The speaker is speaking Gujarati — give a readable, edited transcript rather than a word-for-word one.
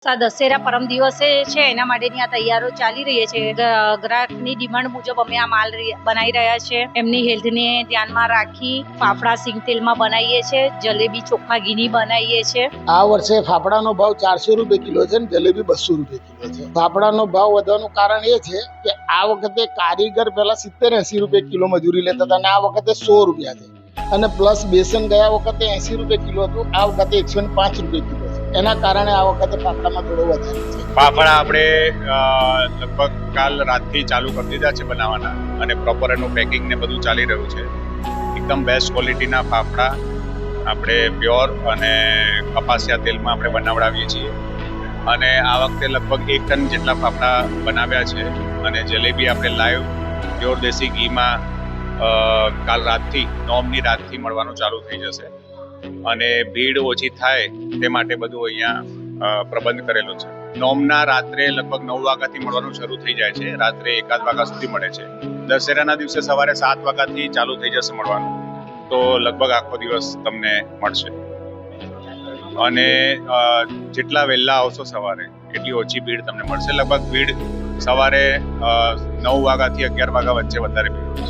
દશેરા પરમ દિવસે છે, એના માટેની આ તૈયારીઓ ચાલી રહી છે. ગ્રાહકની ડિમાન્ડ મુજબ અમે આ માલ બનાવી રહ્યા છે. એમની હેલ્થને ધ્યાનમાં રાખી ફાફડા સિંગ તેલમાં બનાવીએ છીએ, જલેબી ચોખ્ખા ઘીની બનાવીએ છીએ. આ વર્ષે ફાફડાનો ભાવ 400 રૂપિયા કિલો છે અને જલેબી 200 રૂપિયા કિલો છે. ફાફડાનો ભાવ વધવાનું કારણ એ છે કે આ વખતે કારીગર પહેલા 70-80 રૂપિયા કિલો મજૂરી લેતા હતા અને આ વખતે 100 રૂપિયા છે. અને પ્લસ બેસન ગયા વખતે 80 રૂપિયા કિલો હતું, આ વખતે 105 રૂપિયા કિલો છે. એના કારણે આ વખતે ફાફડામાં થોડો વધારે છે. ફાફડા આપણે લગભગ કાલ રાતથી ચાલુ કરી દીધા છે બનાવવાના, અને પ્રોપર એનું પેકિંગ ને બધું ચાલી રહ્યું છે. એકદમ બેસ્ટ ક્વોલિટીના ફાફડા આપણે પ્યોર અને કપાસિયા તેલમાં આપણે બનાવડાવીએ છીએ. અને આ વખતે લગભગ 1 ટન જેટલા ફાફડા બનાવ્યા છે. અને જલેબી આપણે લાઈવ પ્યોર દેશી ઘીમાં કાલ રાતથી નોમની રાતથી મળવાનું ચાલુ થઈ જશે. અને ભીડ ઓછી થાય તે માટે બધું અહીંયા પ્રબંધ કરેલો છે. નોમના રાત્રે લગભગ 9 વાગ્યાથી મળવાનું શરૂ થઈ જાય છે, રાત્રે 1 વાગ્યા સુધી મળે છે. દશેરાના દિવસે સવારે 7 વાગ્યાથી ચાલુ થઈ જશે મળવાનું, તો લગભગ આખો દિવસ તમને મળશે. અને જેટલા વહેલા આવશો સવારે એટલી ઓછી ભીડ તમને મળશે. લગભગ ભીડ સવારે 9 વાગ્યાથી 11 વાગ્યા વચ્ચે વધારે ભીડ હોય છે.